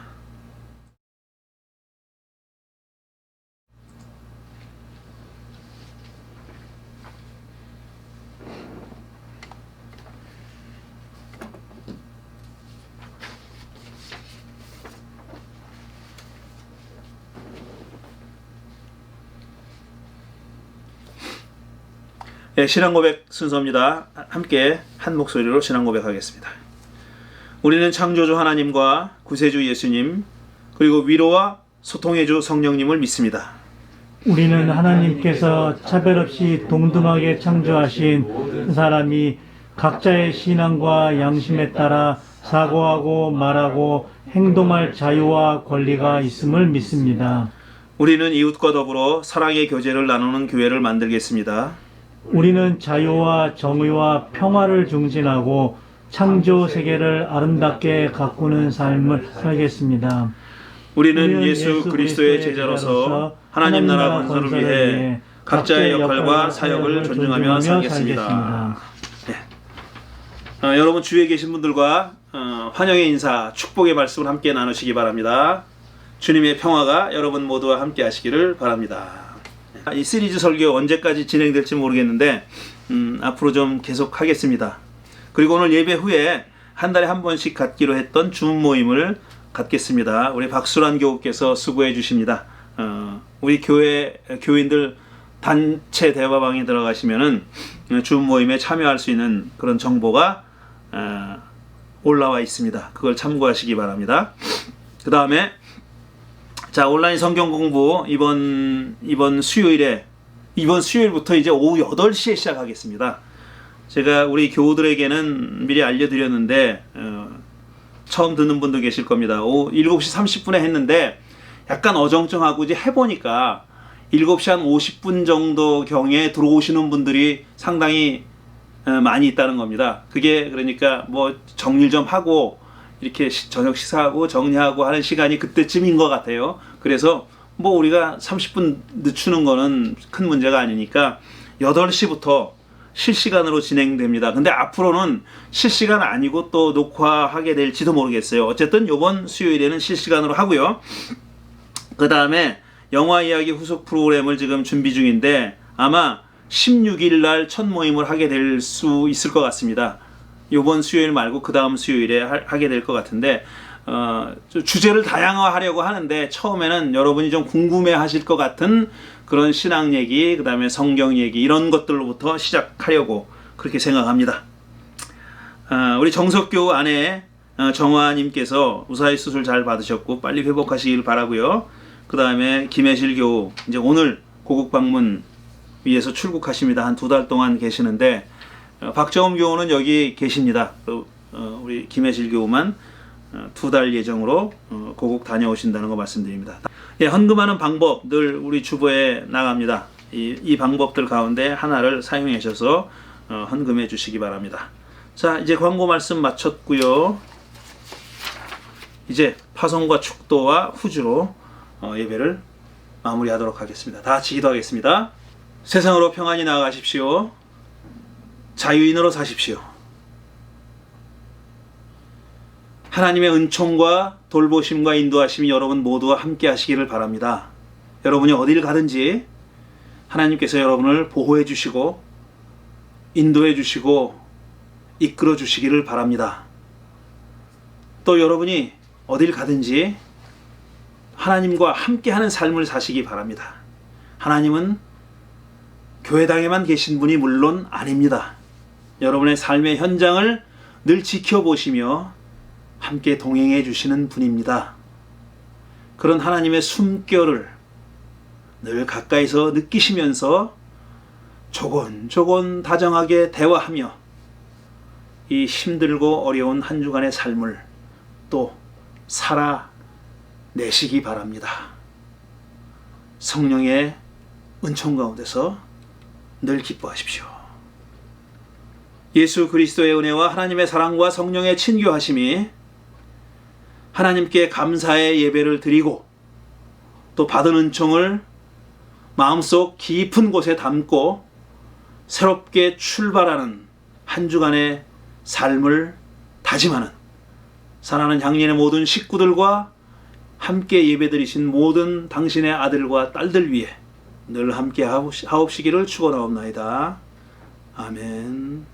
예, 신앙 고백 순서입니다. 함께 한 목소리로 신앙 고백하겠습니다. 우리는 창조주 하나님과 구세주 예수님, 그리고 위로와 소통의 주 성령님을 믿습니다. 우리는 하나님께서 차별 없이 동등하게 창조하신 사람이 각자의 신앙과 양심에 따라 사고하고 말하고 행동할 자유와 권리가 있음을 믿습니다. 우리는 이웃과 더불어 사랑의 교제를 나누는 교회를 만들겠습니다. 우리는 자유와 정의와 평화를 중진하고 창조 세계를 아름답게 가꾸는 삶을 살겠습니다. 우리는 예수 그리스도의 제자로서 하나님 나라 건설을 위해 각자의 역할과 사역을 존중하며 살겠습니다. 네. 여러분 주위에 계신 분들과 환영의 인사, 축복의 말씀을 함께 나누시기 바랍니다. 주님의 평화가 여러분 모두와 함께 하시기를 바랍니다. 이 시리즈 설교 언제까지 진행될지 모르겠는데 앞으로 좀 계속 하겠습니다. 그리고 오늘 예배 후에 한 달에 한 번씩 갖기로 했던 줌 모임을 갖겠습니다. 우리 박수란 교우께서 수고해 주십니다. 우리 교회 교인들 단체 대화방에 들어가시면은 줌 모임에 참여할 수 있는 그런 정보가 올라와 있습니다. 그걸 참고하시기 바랍니다. 그 다음에 자, 온라인 성경 공부 이번 수요일부터 이제 오후 8시에 시작하겠습니다. 제가 우리 교우들에게는 미리 알려드렸는데 처음 듣는 분도 계실 겁니다. 오후 7시 30분에 했는데 약간 어정쩡하고 이제 해보니까 7시 한 50분 정도 경에 들어오시는 분들이 상당히 많이 있다는 겁니다. 그게 그러니까 뭐 정리 좀 하고 이렇게 저녁 식사하고 정리하고 하는 시간이 그때쯤인 것 같아요. 그래서 뭐 우리가 30분 늦추는 거는 큰 문제가 아니니까 8시부터 실시간으로 진행됩니다. 근데 앞으로는 실시간 아니고 또 녹화하게 될지도 모르겠어요. 어쨌든 이번 수요일에는 실시간으로 하고요. 그 다음에 영화 이야기 후속 프로그램을 지금 준비 중인데 아마 16일 날 첫 모임을 하게 될 수 있을 것 같습니다. 이번 수요일 말고 그 다음 수요일에 하게 될 것 같은데 주제를 다양화하려고 하는데 처음에는 여러분이 좀 궁금해 하실 것 같은 그런 신앙 얘기, 그 다음에 성경 얘기 이런 것들로부터 시작하려고 그렇게 생각합니다. 우리 정석교 아내 정화님께서 우사의 수술 잘 받으셨고 빨리 회복하시길 바라고요. 그 다음에 김혜실 교우 이제 오늘 고국 방문 위해서 출국하십니다. 한 2달 동안 계시는데 박정음 교우는 여기 계십니다. 우리 김혜실 교우만 2달 예정으로 고국 다녀오신다는 거 말씀드립니다. 예, 헌금하는 방법 늘 우리 주보에 나갑니다. 이 방법들 가운데 하나를 사용하셔서 헌금해 주시기 바랍니다. 자, 이제 광고 말씀 마쳤고요. 이제 파송과 축도와 후주로 예배를 마무리하도록 하겠습니다. 다 같이 기도하겠습니다. 세상으로 평안히 나아가십시오. 자유인으로 사십시오. 하나님의 은총과 돌보심과 인도하심이 여러분 모두와 함께 하시기를 바랍니다. 여러분이 어딜 가든지 하나님께서 여러분을 보호해 주시고 인도해 주시고 이끌어 주시기를 바랍니다. 또 여러분이 어딜 가든지 하나님과 함께하는 삶을 사시기 바랍니다. 하나님은 교회당에만 계신 분이 물론 아닙니다. 여러분의 삶의 현장을 늘 지켜보시며 함께 동행해 주시는 분입니다. 그런 하나님의 숨결을 늘 가까이서 느끼시면서 조곤조곤 다정하게 대화하며 이 힘들고 어려운 한 주간의 삶을 또 살아내시기 바랍니다. 성령의 은총 가운데서 늘 기뻐하십시오. 예수 그리스도의 은혜와 하나님의 사랑과 성령의 친교하심이 하나님께 감사의 예배를 드리고 또 받은 은총을 마음속 깊은 곳에 담고 새롭게 출발하는 한 주간의 삶을 다짐하는 사랑하는 향년의 모든 식구들과 함께 예배드리신 모든 당신의 아들과 딸들 위해 늘 함께 하옵시기를 축원하옵나이다. 아멘.